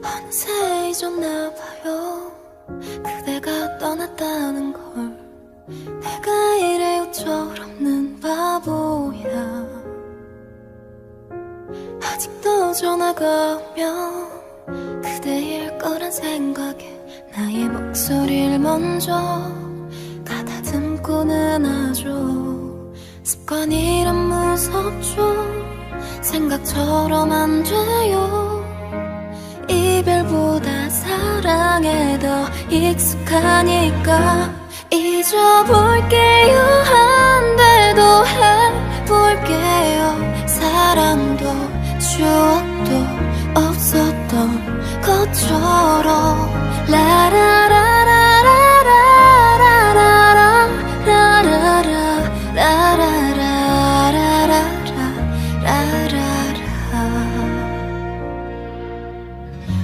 어느새 잊었나봐요. 그대가 떠났다는 걸. 내가 이래요 철없는 바보야. 아직도 전화가 오면 그대일 거란 생각에 나의 목소리를 먼저 가다듬고는 하죠. 습관이란 무섭죠. 생각처럼 안 돼요. 이별보다 사랑에 더 익숙하니까 잊어볼게요. 안 돼도 해볼게요. 사랑도 추억도 없었던 것처럼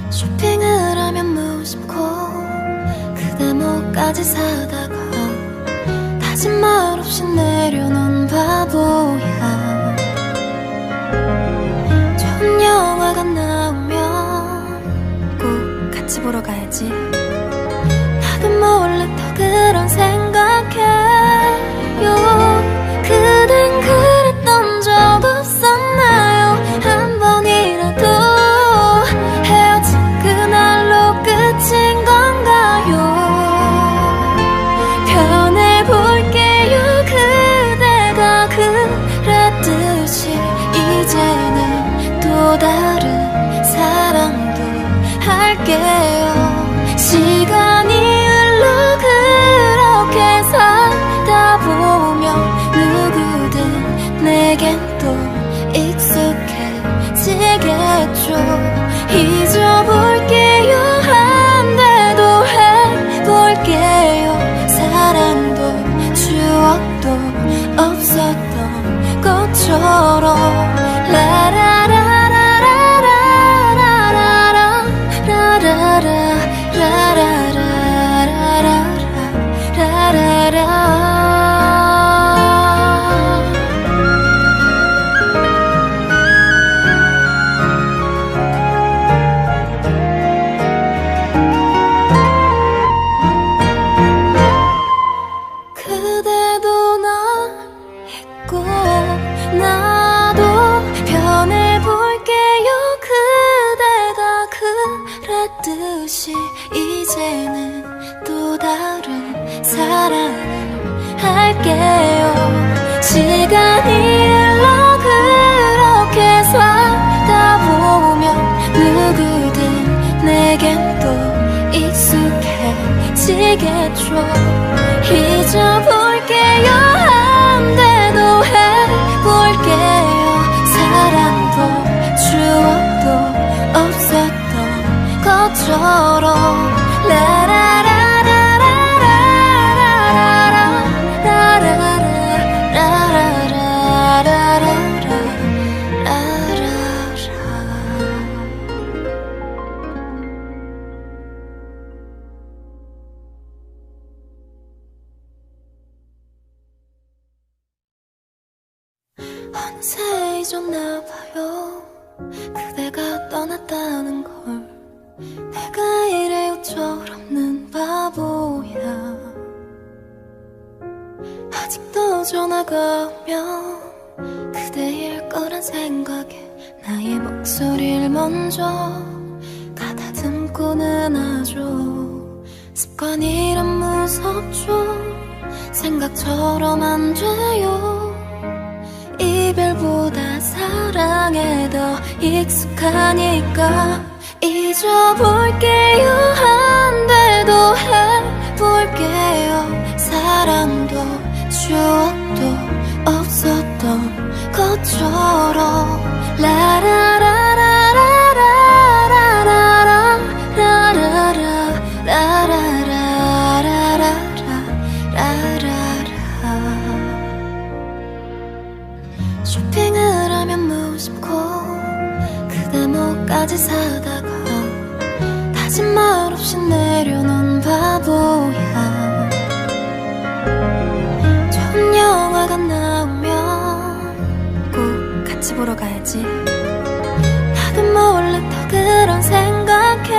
쇼핑을 하면 무심코 그대 목까지 사다가 다짐 말 없이 내려놓은 바보야. 좋은 영화가 나오면 꼭 같이 보러 가야지. 나도 몰래 또 그런 생각해요. 그댄 그랬던 적 없었나요? 한 번이라도 헤어진 그날로 끝인 건가요? 변해볼게요. 그대가 그랬듯이 이제는 또 다른 사랑도 할게요. 시간이 흘러 그렇게 살다 보면 누구든 내겐 또 익숙해지겠죠. 잊어볼게요. 안 돼도 해볼게요. 사랑도 추억도 없었던 것처럼 그대도 나 있고 나도 변해볼게요. 그대가 그랬듯이 이제는 또 다른 사랑을 할게요. 시간이 흘러 그렇게 살다 보면 누구든 내겐 또 익숙해지겠죠. 잊어볼게요. 안 돼도 해볼게요. 사랑도 추억도 없었던 것처럼 어느새 잊었나봐요. 그대가 떠났다는 걸. 내가 이래요 철없는 바보야. 아직도 전화가 오면 그대일 거란 생각에 나의 목소리를 먼저 가다듬고는 하죠. 습관이란 무섭죠. 생각처럼 안 돼요. 이별보다 사랑에 더 익숙하니까 잊어볼게요. 안 돼도 해볼게요. 사랑도 추억도 없었던 것처럼 쇼핑을 하면 무심코 그대 목까지 사다가 다짐 말 없이 내려놓은 바보야. 좋은 영화가 나오면 꼭 같이 보러 가야지. 나도 몰래 또 그런 생각해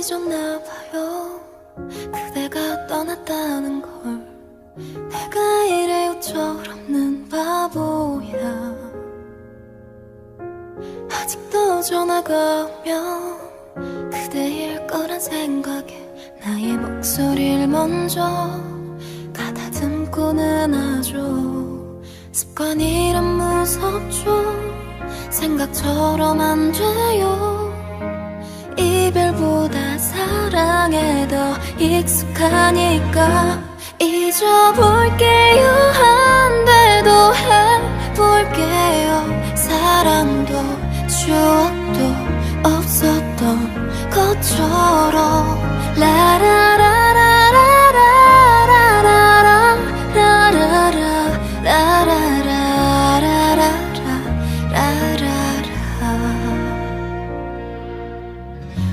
잊었나봐요. 그대가 떠났다는 걸. 내가 이래요 철없는 바보야. 아직도 전화가 오면 그대일 거란 생각에 나의 목소리를 먼저 가다듬고는 하죠. 습관이란 무섭죠. 생각처럼 안 돼요. 이별보다 사랑에 더 익숙하니까 잊어볼게요. 안 돼도 해볼게요. 사랑도 추억도 없었던 것처럼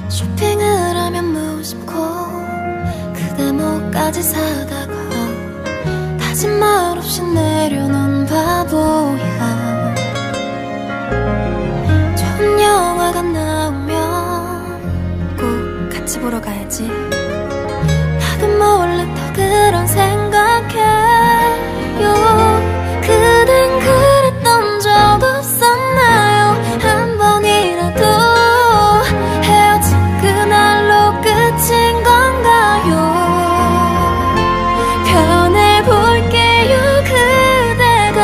쇼핑을 하면 무심코 그대 목까지 사다가 다짐 말 없이 내려놓은 바보야. 좋은 영화가 나오면 꼭 같이 보러 가야지. 나도 몰래 더 그런 생각해요. 그댄 그랬던 적 없었나요? 한 번이라도 헤어진 그날로 끝인 건가요? 변해볼게요. 그대가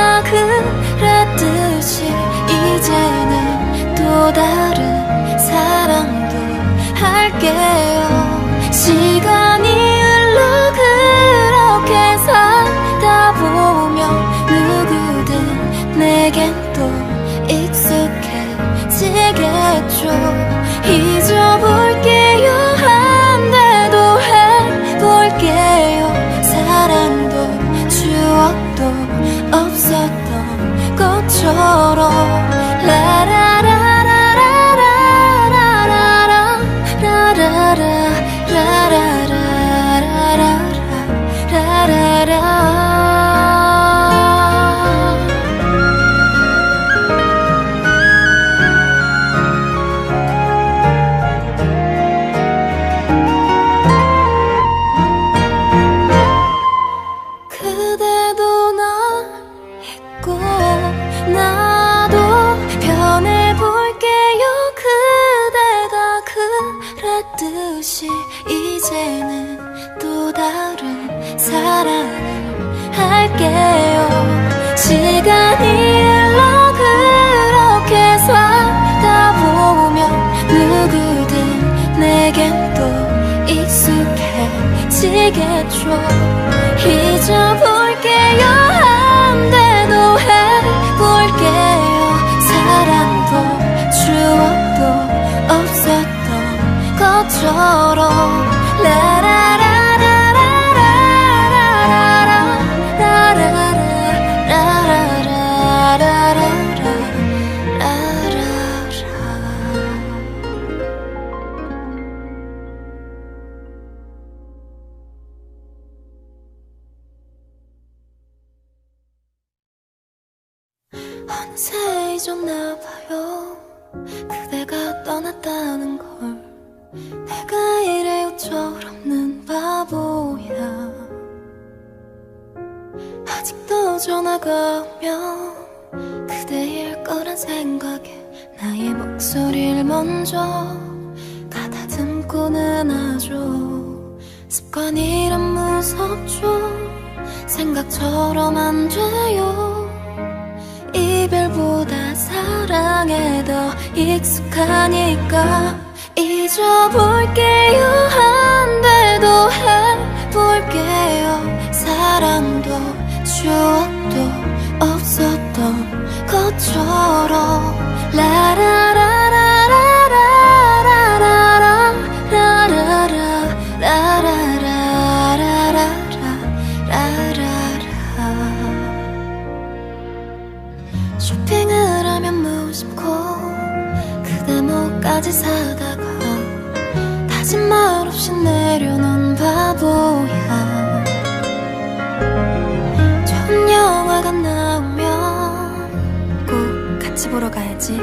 그랬듯이 이제는 또 다른 사랑도 할게요. 시간이 흘러 그렇게 살다 보면 누구든 내겐 또 익숙해지겠죠. 잊어볼게요. 안 돼도 해볼게요. 사랑도 추억도 없었던 것처럼 그대도 날 잊고 나도 변해볼게요. 그대가 그랬듯이 이제는 또 다른 사랑을 할게요. 시간이 흘러 그렇게 살다 보면 누구든 내겐 또 익숙해지겠죠. 잊어볼게요. 안 돼도 해볼게요. 사랑도 추억도 없었던 것처럼 어느새 잊었나봐요. 그대가 떠났다는 걸. 내가 이래요 철없는 바보야. 아직도 전화가 오면 그대일 거란 생각에 나의 목소리를 먼저 가다듬고는 하죠. 습관이란 무섭죠. 생각처럼 안 돼요. 이별보다 사랑에 더 익숙하니까 잊어볼게요. 안 돼도 해볼게요. 사랑도 추억도 없었던 것처럼 쇼핑을 하면 무심코 그대 목까지 사다가 다짐 말 없이 내려놓은 바보야. 좋은 영화가 나오면 꼭 같이 보러 가야지.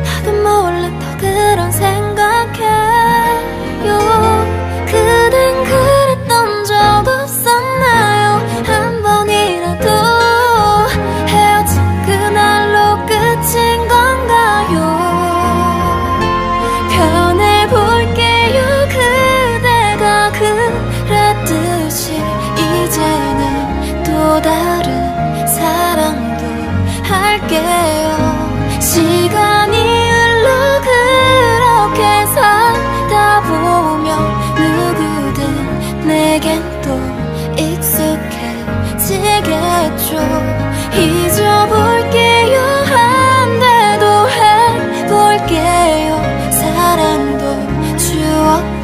나도 몰래 더 그런 생각해.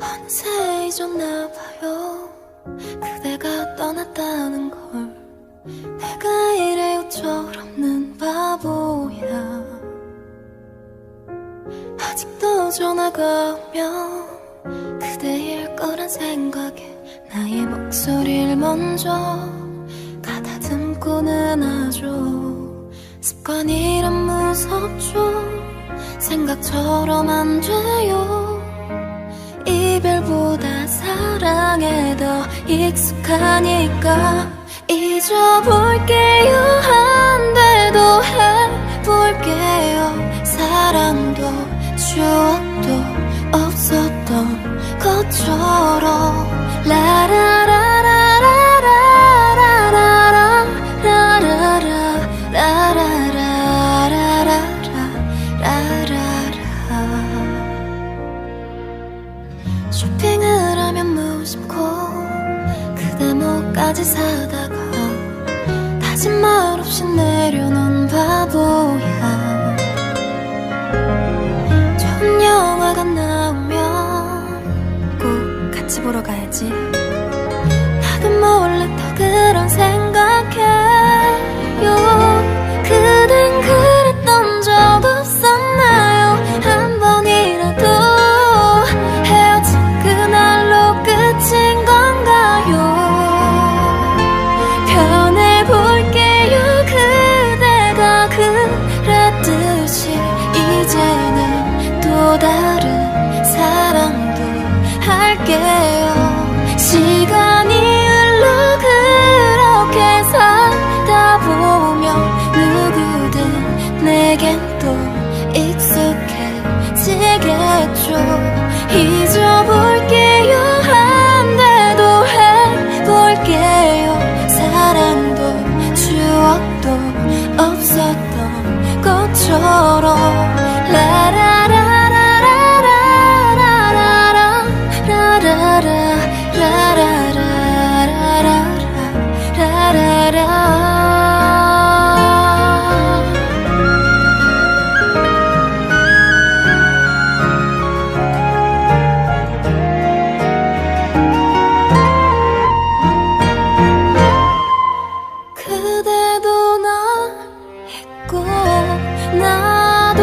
어느새 잊었나봐요. 그대가 떠났다는 걸. 내가 이래요 철없는 바보야. 아직도 전화가 오면 그대일 거란 생각에 나의 목소리를 먼저 가다듬고는 하죠. 습관이란 무섭죠. 생각처럼 안 돼요. 이별보다 사랑에 더 익숙하니까 잊어볼게요. 안 돼도 해볼게요. 사랑도 추억도 없었던 것처럼. 쇼핑을 하면 무심코 그대 목까지 사다가 다짐 말 없이 내려놓은 바보야. 좋은 영화가 나오면 꼭 같이 보러 가야지. 나도 몰래 더 그런 생각해요. 그댄 그랬던 적 없었나요? 한 번이라도 헤어진 그날로 끝인 건가요? 변해볼게요. 그대가 그랬듯이 이제는 또 다른 사랑도 할게요. 시간이 흘러 그렇게 살다 보면 누구든 내겐 또 익숙해지겠죠. 잊어볼게요. 안 돼도 해볼게요. 사랑도 추억도 없었던 것처럼. 그대도 날 잊고 나도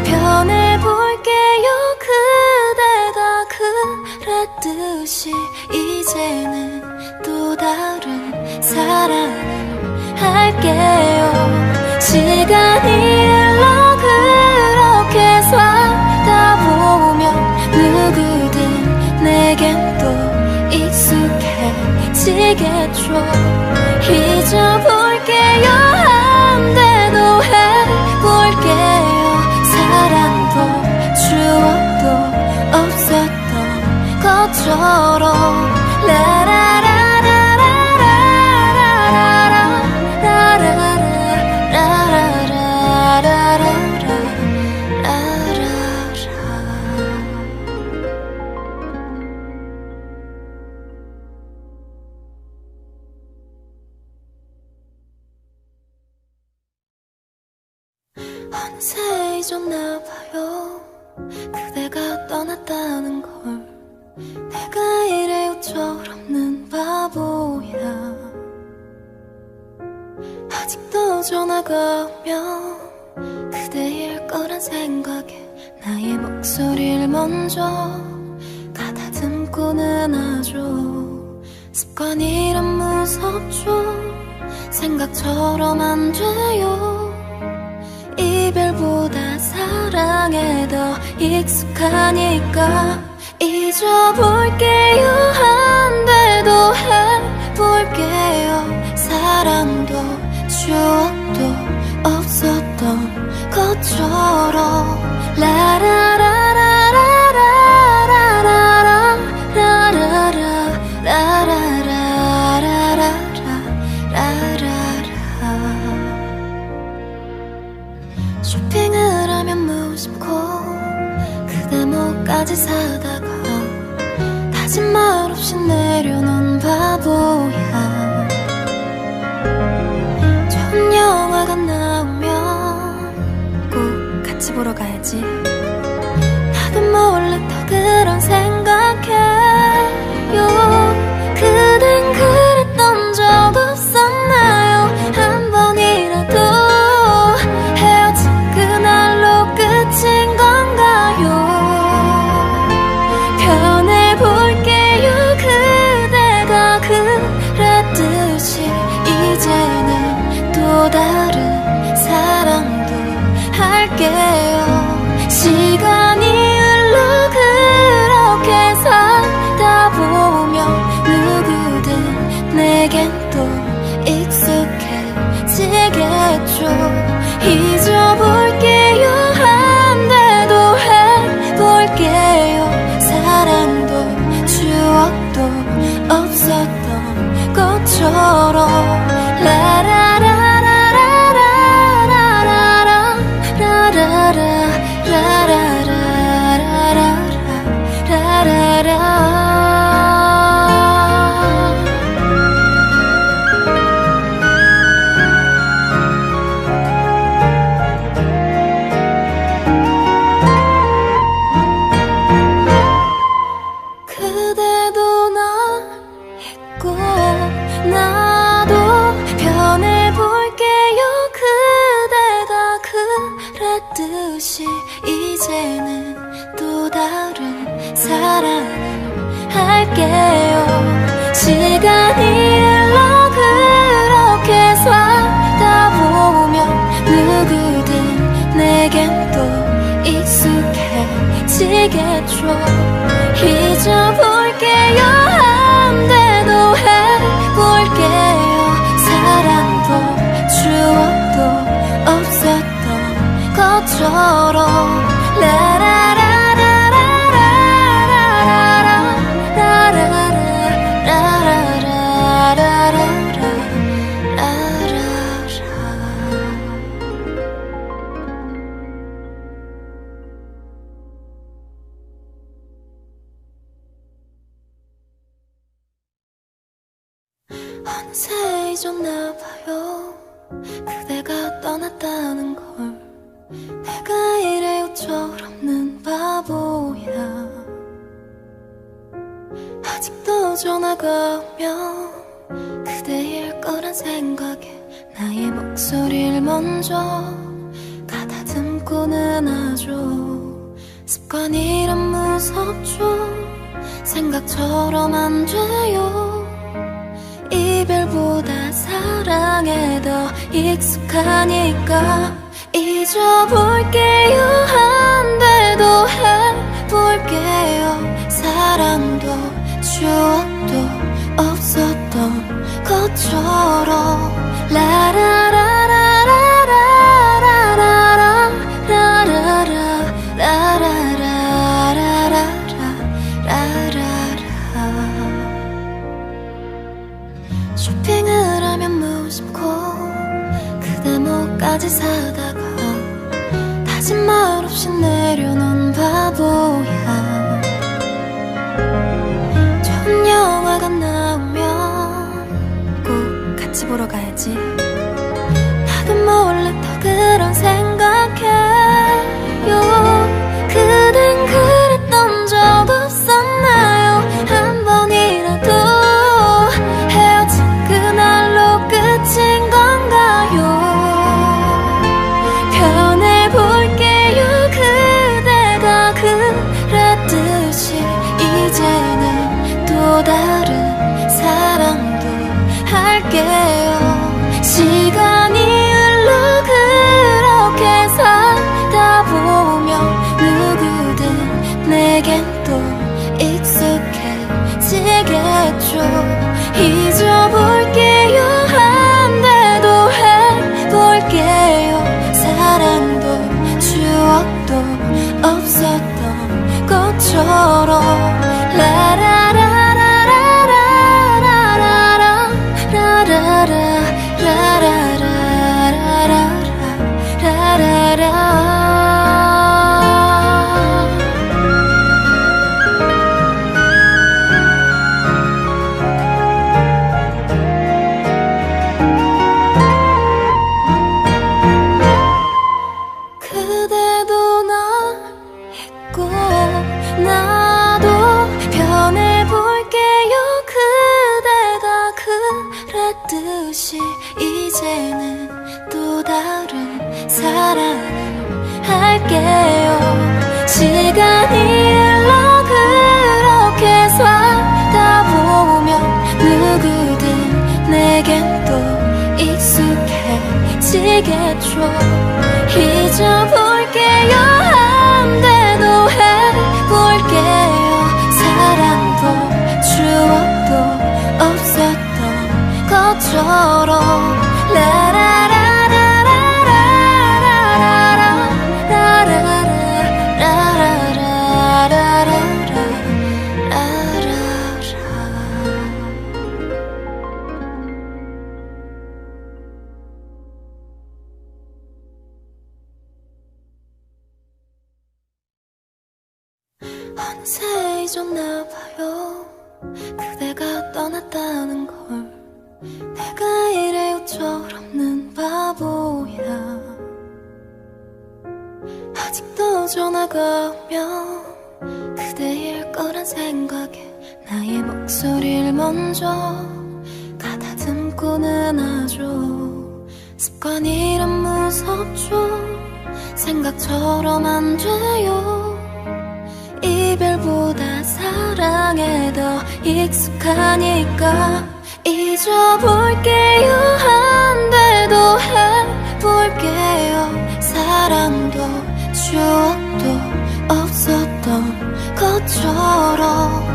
변해볼게요. 그대가 그랬듯이 이제는 또 다른 사랑을 할게요. 시간이 흘러 그렇게 살다 보면 누구든 내겐 또 익숙해지겠죠. 잊어볼게요. 안 돼도 해볼게요. 사랑도 추억도 없었던 것처럼. 어느새 잊었나봐요. 그대가 떠났다는 걸. 내가 이래요 철없는 바보야. 아직도 전화가 오면 그대일 거란 생각에 나의 목소리를 먼저 가다듬고는 하죠. 습관이란 무섭죠. 생각처럼 안 돼요. 이별보다 사랑에 더 익숙하니까 잊어볼게요. 안 돼도 해볼게요. 사랑도 추억도 없었던 것처럼. 쇼핑을 하면 무심코 그대 목까지 사다가 다짐 말 없이 내려놓은 바보야. 좋은 영화가 나오면 꼭 같이 보러 가야지. 나도 몰래 더 그런 생각해. 것처럼 그대도 나 잊고 나도 변해볼게요. 그대가 그랬듯이 이제는 또 다른 사랑을 할게요. 시간이 흘러 그렇게 살다 보면 누구든 내겐 또 익숙해지겠죠. 잊어볼게요. 한 대도 해볼게요. 사랑도 추억도 없었던 것처럼 어느새 잊었나봐요. 그대가 떠났다는 걸. 내가 이래요 철없는 바보야. 아직도 전화가 오면 그대일 거란 생각에 나의 목소리를 먼저 가다듬고는 하죠. 습관이란 무섭죠. 생각처럼 안 돼요. 이별보다 사랑에 더 익숙하니까 잊어볼게요. 한 대도 해볼게요. 사랑도 추억도 없었던 것처럼 쇼핑을 하면 무심코 그대 목까지 사다가 다짐 말 없이 내려놓은 바보야. 좋은 영화가 나오면 꼭 같이 보러 가야지. 나도 몰래 더 그런 생각해요. 그댄 그랬던 적 없었나요? 한 번이라도 헤어진 그날로 끝인 건가요? 변해볼게요. 그대가 그랬듯이 이제는 또 다른 사랑도 할게요. 시간이 흘러 그렇게 살다 보면 누구든 내겐 또 익숙해지겠죠. 잊어볼게요. 한 대도 해볼게요. 사랑도 추억도 없었던 것처럼 그대도 나 잊고 나도 변해볼게요. 그대가 그랬듯이 이제는 또 다른 사랑을 할게요. 시간이 흘러 그렇게 살다 보면 누구든 내겐 또 익숙해지겠죠. 잊어볼게요. 한 대도 해볼게요. 사랑도 추억도 없었던 것처럼 어느새 잊었나봐요. 그대가 떠났다는 걸. 내가 이래 우절없는 바보야. 아직도 전화가 오면 그대일 거란 생각에 나의 목소리를 먼저 가다듬고는 하죠. 습관이란 무섭죠. 생각처럼 안 돼요. 이별보다 사랑에 더 익숙하니까 잊어볼게요. 안 돼도 해볼게요. 사랑도 추억도 없었던 것처럼.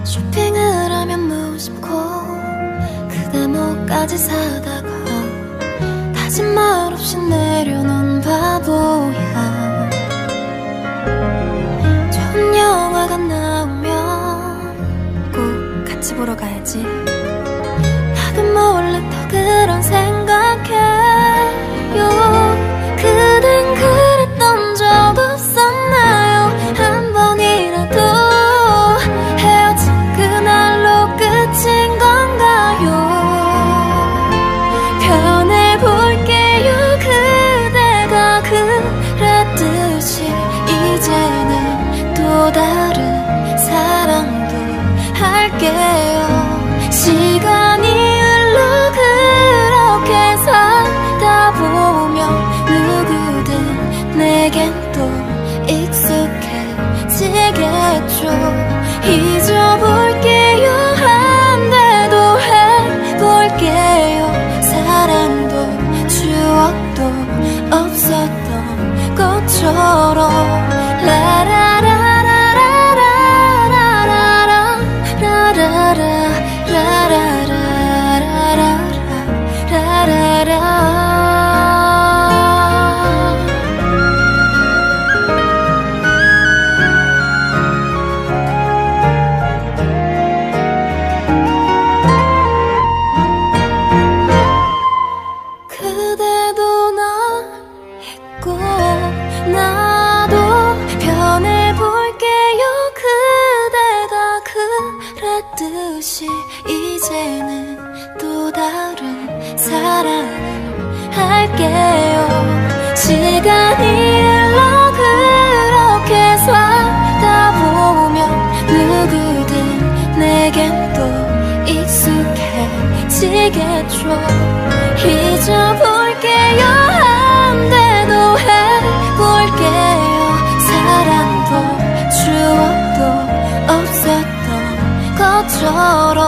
쇼핑을 하면 무심코 그대 목까지 사다가 다짐 말 없이 내려놓은 바보야. 좋은 영화가 나오면 꼭 같이 보러 가야지. 나도 몰래 또 그런 생각해요. 그댄 그랬던 적 없었나요? 한 번이라도 헤어진 그날로 끝인 건가요? 변해볼게요. 그대가 그랬듯이 이제는 또 다른 사랑도 할게요. 시간이 흘러 그렇게 살다 보면 누구든 내겐 또 익숙해지겠죠. 잊어볼게요. 안 돼도 해볼게요. 사랑도 추억도 없었던 것처럼. 그대도 날 잊고 나도 변해볼게요. 그대가 그랬듯이 이제는 또 다른 사랑을 할게요. 시간이 흘러 그렇게 살다 보면 누구든 내겐 또 익숙해지겠죠. 잊어볼게요. 안 돼도 해볼게요. 사랑도 추억도 없었던 것처럼.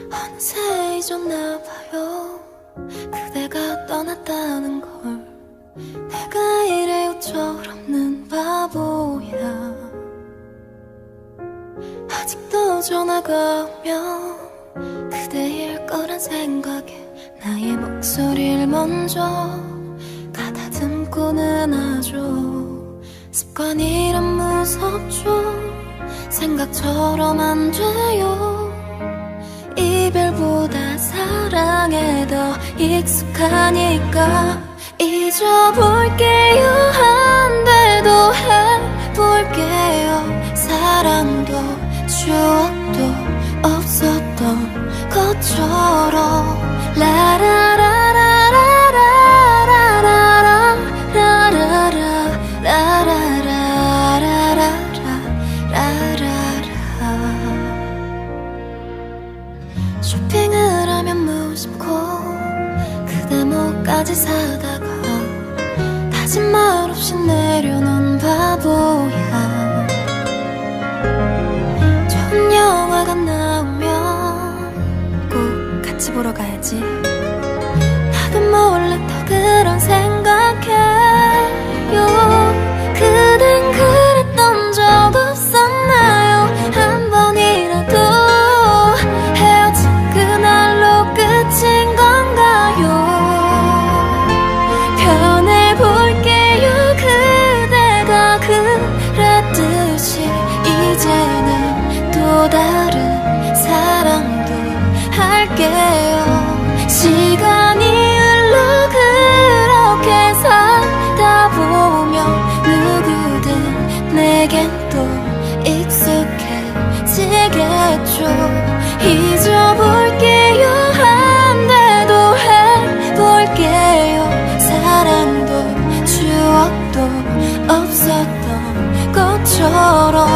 어느새 잊었나봐요. 그대가 떠났다는 걸. 내가 이래 우절없는 바보야. 아직도 전화가 오면 그대일 거란 생각에 나의 목소리를 먼저 가다듬고는 하죠. 습관이란 무섭죠. 생각처럼 안 돼요. 이별보다 사랑에 더 익숙하니까 잊어볼게요. 안 돼도 해볼게요. 사랑도 추억도 없었던 것처럼. 쇼핑을 하면 무심코 그대 목까지 사다가 다짐 말 없이 내려놓은 바보야. 좋은 영화가 나오면 꼭 같이 보러 가야지. 나도 몰래 또 그런 생각해 다른 사랑도 할게요. 시간이 흘러 그렇게 살다 보면 누구든 내겐 또 익숙해지겠죠. 잊어볼게요 한데도 해볼게요. 사랑도 추억도 없었던 것처럼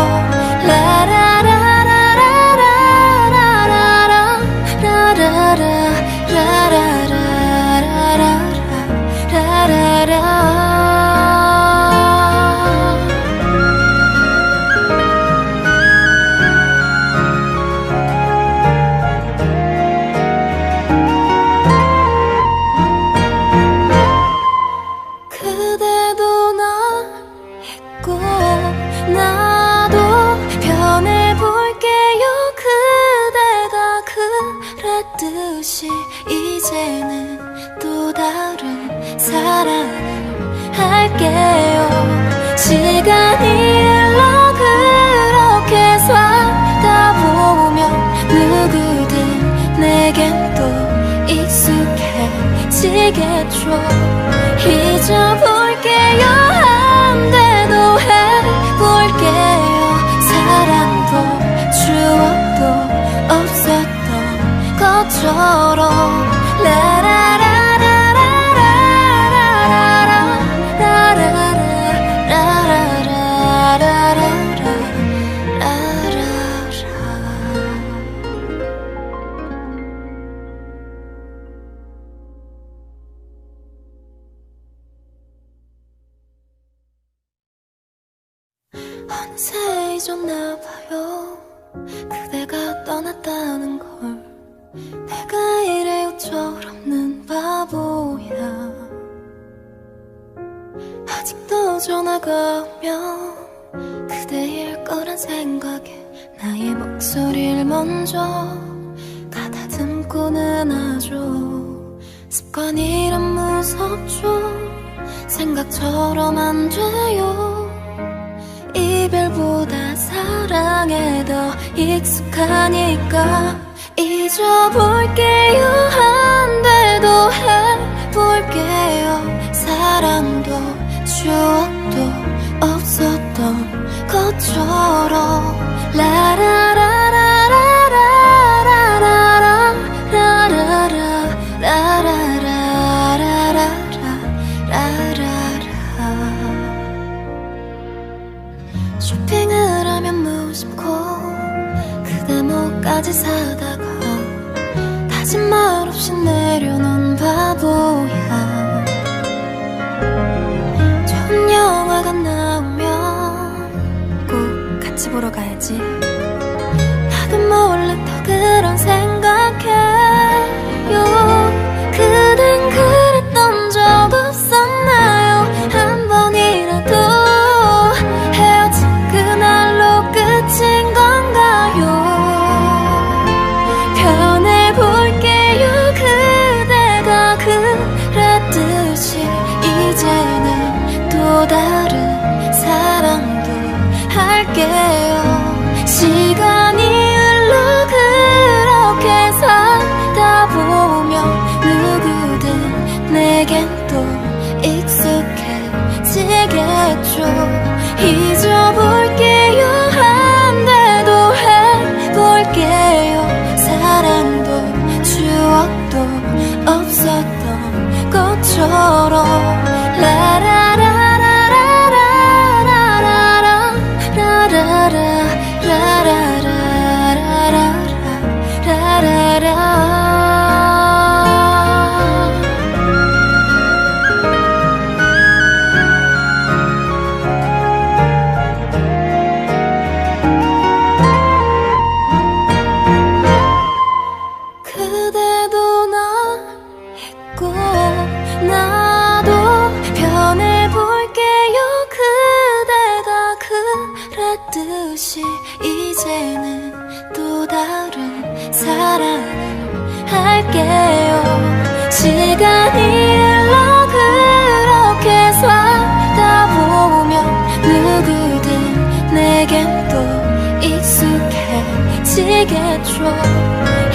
그대도 나 잊고 나도 변해볼게요. 그대가 그랬듯이 이제는 또 다른 사랑을 할게요. 시간이 흘러 그렇게 살다 보면 누구든 내겐 또 익숙해지겠죠. 잊어볼게요 한데도 해볼게요. 사랑도 추억도 없었던 것처럼 어느새 잊었나봐요. 그대가 떠났다는 걸. 내가 이래요 철없는 바보야. 아직도 전화가 오면 그대일 거란 생각에 나의 목소리를 먼저 가다듬고는 하죠. 습관이란 무섭죠. 생각처럼 안 돼요. 이별보다 사랑에 더 익숙하니까 잊어볼게요 한데도 해볼게요. 사랑도 추억도 없었던 것처럼 쇼핑을 하면 무심코 그대 목까지 사다가 다짐 말 없이 내려놓은 바보야. 좋은 영화가 나오면 꼭 같이 보러 가야지. 나도 몰래 더 그런 생각해요. 그댄 그랬던 적 없었나요? 한 번이라도 헤어진 그날로 끝인 건가요? 변해볼게요. 그대가 그랬듯이 이제는 또 다른 사랑도 할게요. 시간이 흘러 그렇게 살다 보면 누구든 내겐 또 익숙해지겠죠. 잊어볼게요 한데도 해볼게요. 사랑도 추억도 없었던 것처럼 그대도 나 잊고 나도 변해볼게요. 그대가 그랬듯이 이제는 또 다른 사랑을 할게요. 시간이 흘러 그렇게 살다 보면 누구든 내겐 또 익숙해 익숙해지겠죠.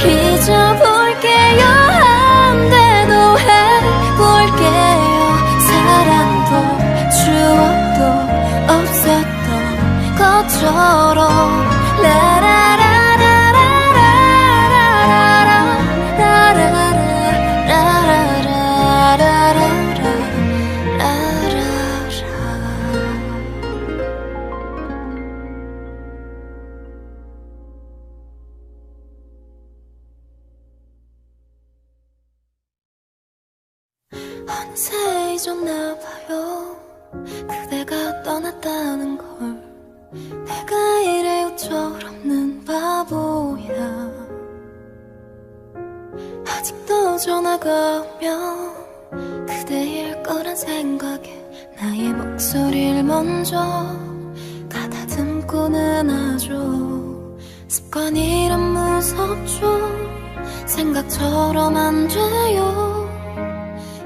잊어볼게요 안 돼도 해볼게요. 사랑도 추억도 없었던 것처럼 어느새 잊었나봐요. 그대가 떠났다는 걸. 내가 이래요 철없는 바보야. 아직도 전화가 오면 그대일 거란 생각에 나의 목소리를 먼저 가다듬고는 하죠. 습관이란 무섭죠. 생각처럼 안 돼요.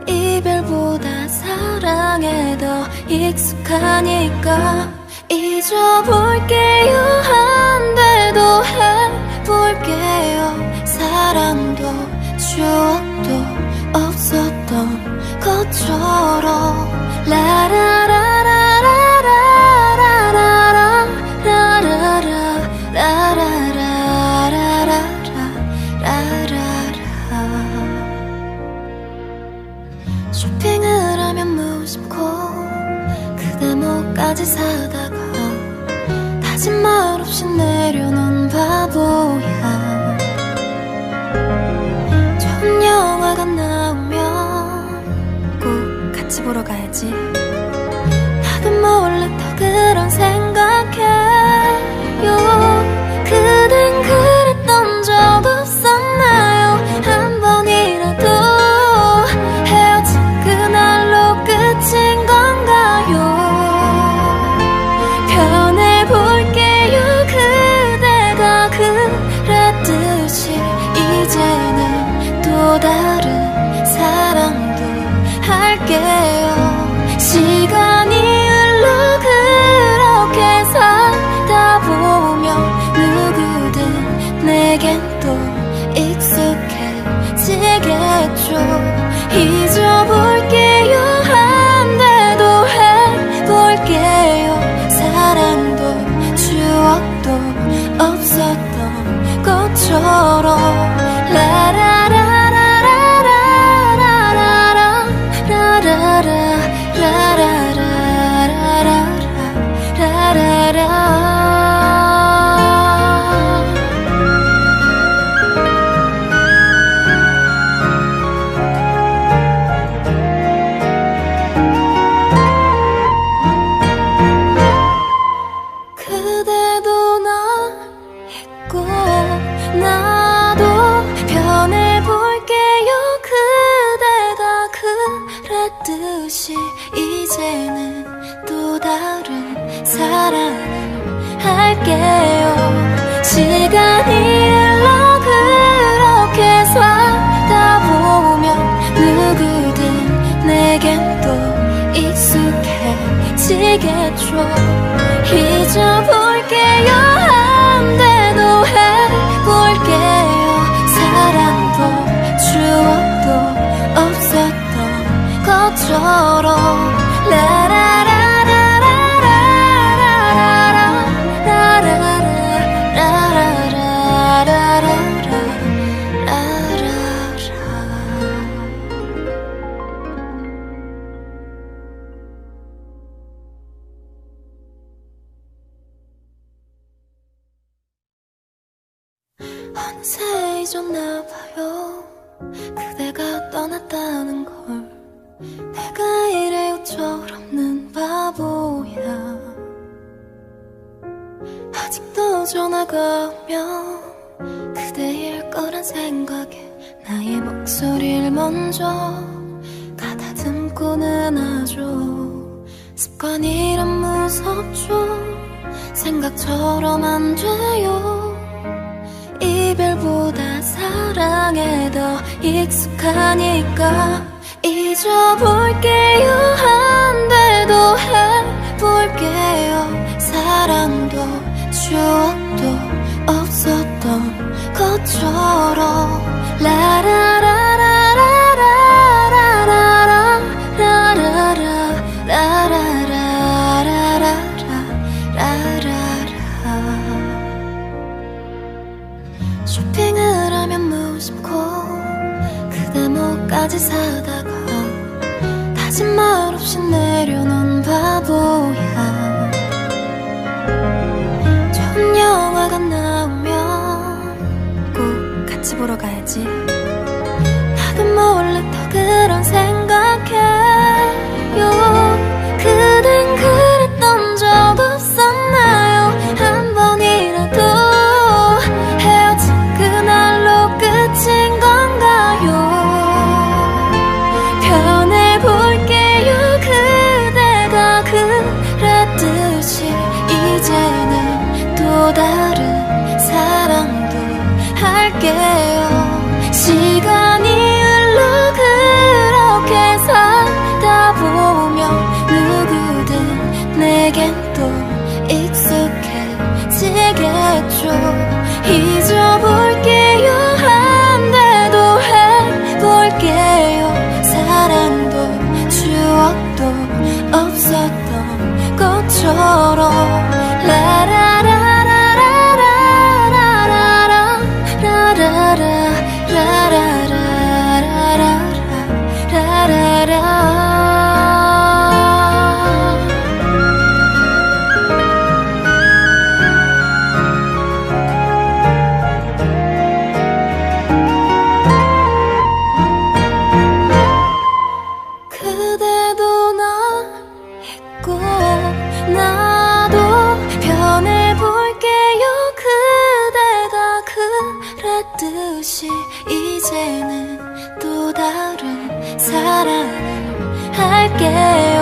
이별보다 사랑에 더 익숙하니까 잊어볼게요 안 돼도 해볼게요. 사랑도 추억도 없었던 것처럼 쇼핑을 하면 무심코 그대 목까지 사다가 다짐 말 없이 내려놓은 바보야. 좋은 영화가 나오면 꼭 같이 보러 가야지. 나도 몰래 더 그런 생각해요. 그댄 그랬던 적 없었나요? 한 번이라도 헤어진 그날로 끝인 건가요? 변해볼게요 그대가 그랬듯이. 이제는 또 다른 사랑도 할게요. 시간이 흘러 그렇게 살다 보면 누구든 내겐 또 익숙해지겠죠. 잊어볼게요 안 돼도 해볼게요. 사랑도 추억도 없었던 것처럼 그대도 날 잊고 나도 변해볼게요. 그대가 그랬듯이. 이제는 또 다른 사랑을 할게요. 시간이 흘러 그렇게 살다 보면 누구든 내겐 또 익숙해지겠죠. 잊어볼게요 안 돼도 해볼게요. 사랑도 추억도 없었던 것처럼 어느새 잊었나봐요. 그대가 떠났다는 걸. 내가 이래요 철없는 바보야. 아직도 전화가 오면 그대일 거란 생각에 나의 목소리를 먼저 가다듬고는 하죠. 습관이란 무섭죠. 생각처럼 안 돼요. 이별보다 사랑에 더 익숙하니까 잊어볼게요 안 돼도 해볼게요. 사랑도 추억도 없 무심코 그대 목까지 사다가 다짐 말 없이 내려놓은 바보야. 좋은 영화가 나오면 꼭 같이 보러 가야지. 나도 몰래 더 그런 생각해요. 그댄 그랬던 적 없었나요? 한 번이라도 헤어진 그날로 끝인 건가요? 변해볼게요. 그대가 그랬듯이 이제는 또 다른 사랑도 할게요. 시간이 흘러 그렇게 살다 보면 누구든 내겐 또 익숙해지겠죠. 잊어볼게요. 한데도 해볼게요. 사랑도 추억도 없었던 것처럼. 그대도 나 잊고 나도 변해볼게요. 그대가 그랬듯이 이제는 또 다른 사랑을 할게요.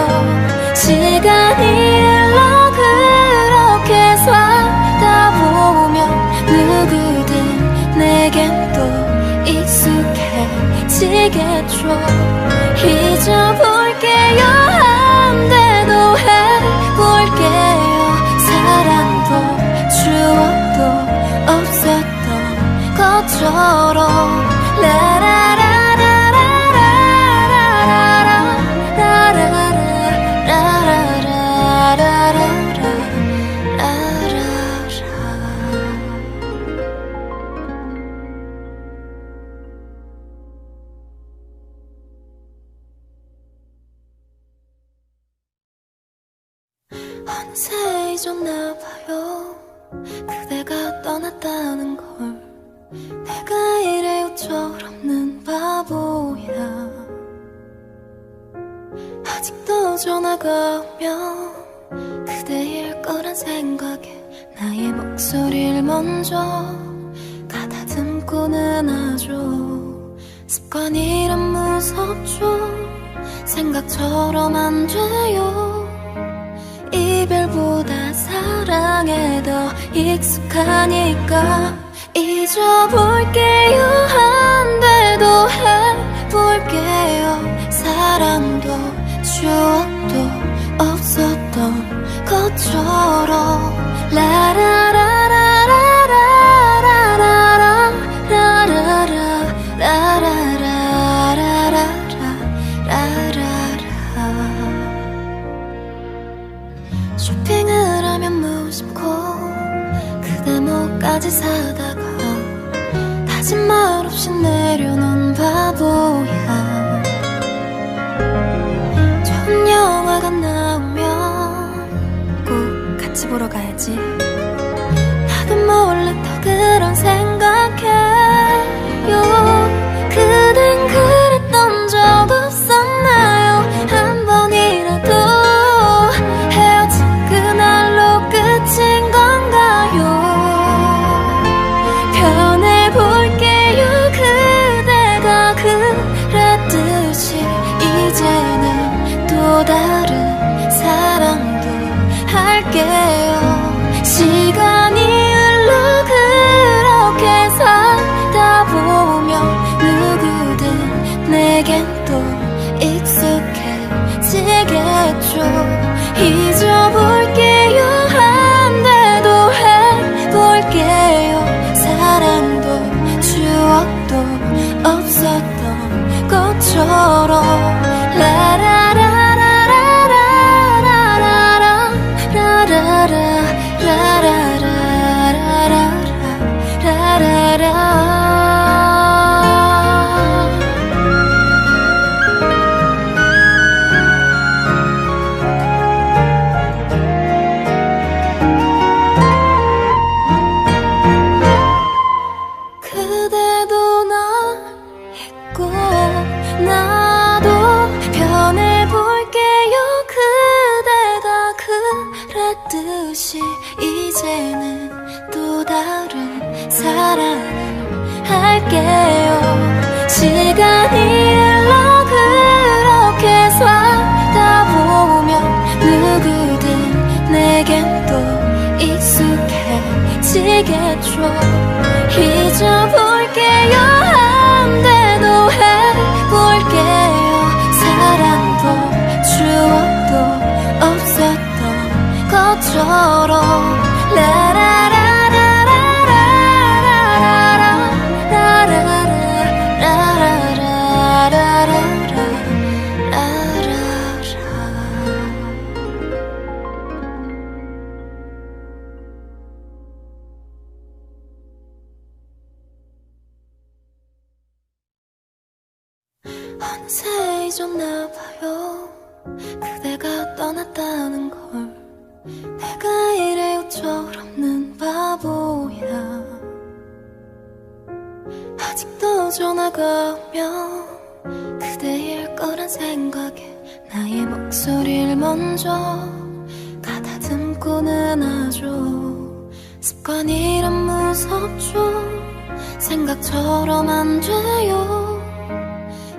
시간이 흘러 그렇게 살다 보면 누구든 내겐 또 익숙해지겠죠. 잊어볼게요. 한데도 해볼게요. 사랑도 추억도 없었던 것처럼. 어느새 잊었나봐요. 그대가 떠났다는 걸. 내가 이래요 철없는 바보야. 아직도 전화가 오면 그대일 거란 생각에 나의 목소리를 먼저 가다듬고는 하죠. 습관이란 무섭죠. 생각처럼 안 돼요. 이별보다 사랑에 더 익숙하니까. 잊어볼게요. 한데도 해볼게요. 사랑도 추억도 없었던 것처럼. 쇼핑을 하면 무심코 그대 목까지 사다가 다짐 말 없이 내려놓은 바보야. 좋은 영화가 나오면 꼭 같이 보러 가야지. 나도 몰래 더 그런 생각해요. 그댄 그랬던 적 없었나요? 한 번이라도 헤어진 그날로 끝인 건가요? 변해볼게요. 그대가 그랬듯이 이제는 또 다른 사랑도 할게요. 사랑을 할게요. 시간이 흘러 그렇게 살다 보면 누구든 내겐 또 익숙해지겠죠. 잊어볼게요. 한 대도 해볼게요. 사랑도 추억도 없었던 것처럼 어느새 잊었나봐요. 그대가 떠났다는 걸. 내가 이래요 철없는 바보야. 아직도 전화가 오면 그대일 거란 생각에 나의 목소리를 먼저 가다듬고는 하죠. 습관이란 무섭죠. 생각처럼 안 돼요.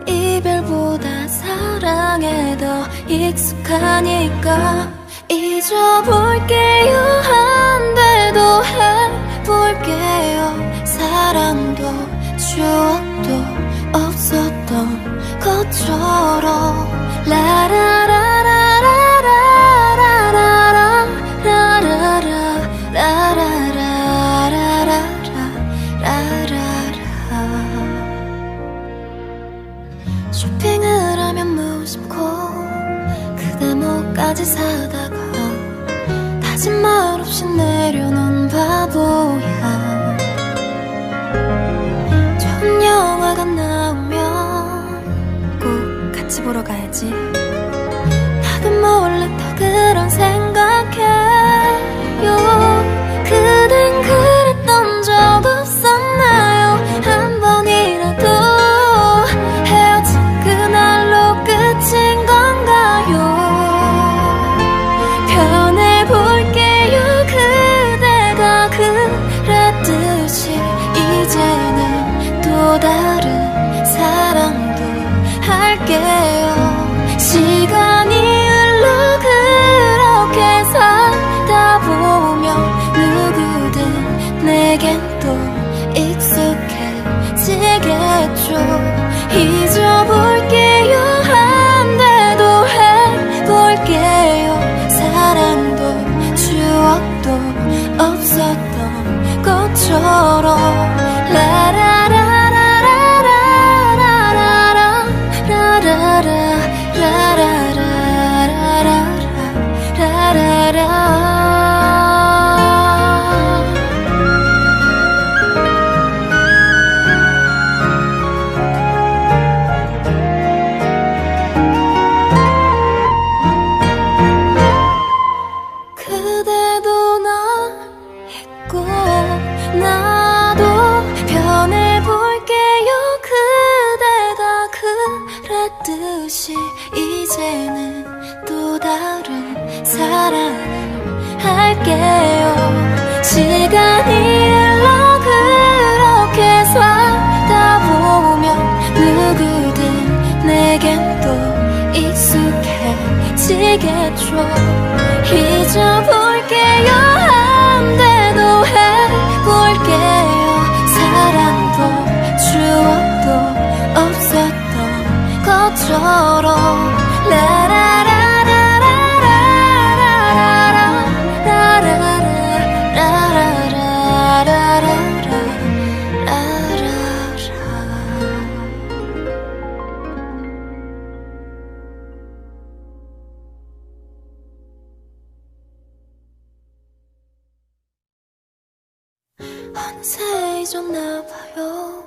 이별보다 사랑에 더 익숙하니까 잊어볼게요. 한 대도 해볼게요. 사랑도 추억도 없었던 것처럼 쇼핑을 하면 무심코 그대 목까지 사다가 다진 말 없이 내려놓은 바보야. 좋은 영화가 나오면 꼭 같이 보러 가야지. 나도 몰래 더 그런 생각해요. 그댄 그랬던 적 없었나요? 한 번이라도 헤어진 그날로 끝인 건가요? 변해볼게요. 그대가 그랬듯이 이제는 또 다른 사랑도 할게요. 시간이 흘러 그렇게 살다 보면 누구든 내겐 또 익숙해지겠죠. 잊어볼게요. 한 대도 해볼게요. 사랑도 추억도 없었던 것처럼 그대도 날 잊고 나도 변해볼게요. 그대가 그랬듯이 이제는 또 다른 사랑을 할게요. 시간이 흘러 그렇게 살다 보면 누구든 내겐 또 익숙해지겠죠. 잊어볼게요. 한 대도 해볼게요. 사랑도 추억도 없었던 것처럼 어느새 잊었나봐요.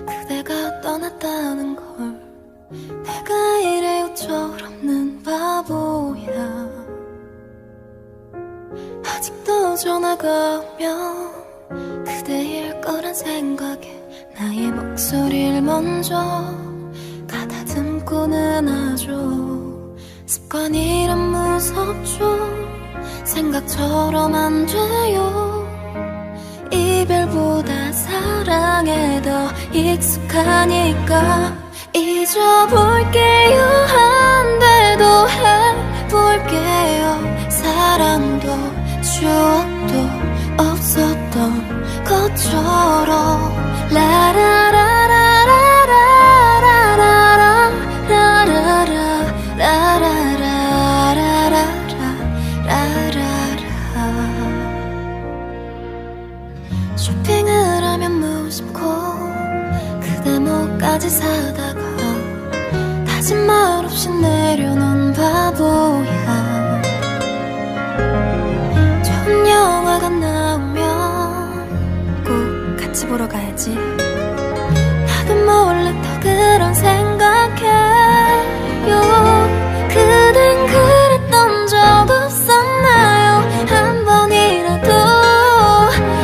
그대가 떠났다는 걸. 내가 이래요 철없는 바보야. 아직도 전화가 오면 그대일 거란 생각에 나의 목소리를 먼저 가다듬고는 하죠. 습관이란 무섭죠. 생각처럼 안 돼요. 이별보다 세상에 더 익숙하니까 잊어볼게요. 안 돼도 해볼게요. 사랑도 추억도 없었던 것처럼 쇼핑을 하면 무심코 그대 목까지 사다가 다짐 말 없이 내려놓은 바보야. 좋은 영화가 나오면 꼭 같이 보러 가야지. 나도 몰래 더 그런 생각해요. 그댄 그랬던 적 없었나요? 한 번이라도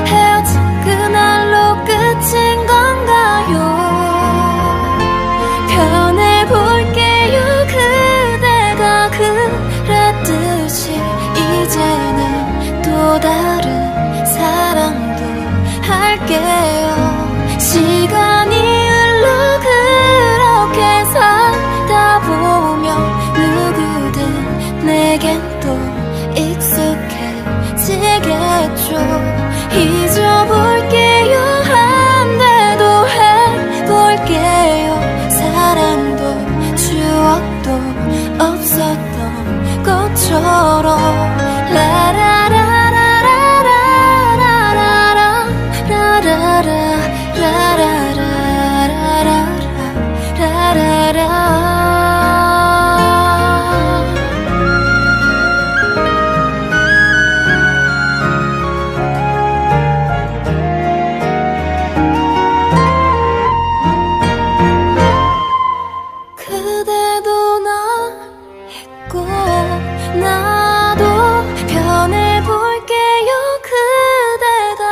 헤어진 그날로 끝인 건가요? 변해볼게요. 그대가 그랬듯이 이제는 또 다른 사랑도 할게요. 시간이 흘러 그렇게 살다 보면 누구든 내겐 또 익숙해지겠죠. 잊어볼게요. 안 돼도 해볼게요. 사랑도 추억도 없었던 것처럼 그대도 나 있고 나도 변해볼게요. 그대가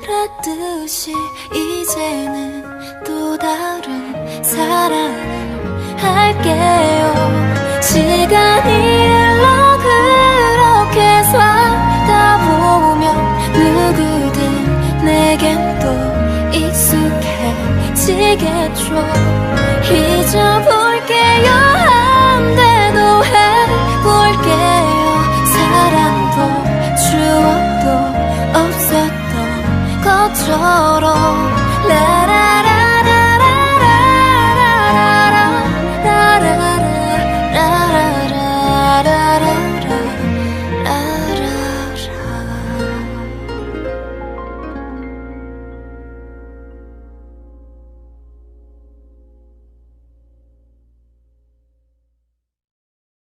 그랬듯이 이제는 또 다른 사랑을 할게요. 시간이 흘러 그렇게 살다 보면 누구든 내겐 또 익숙해지겠죠. 잊어볼게요. 안 돼도 해볼게요. 사랑도 추억도 없었던 것처럼 라라라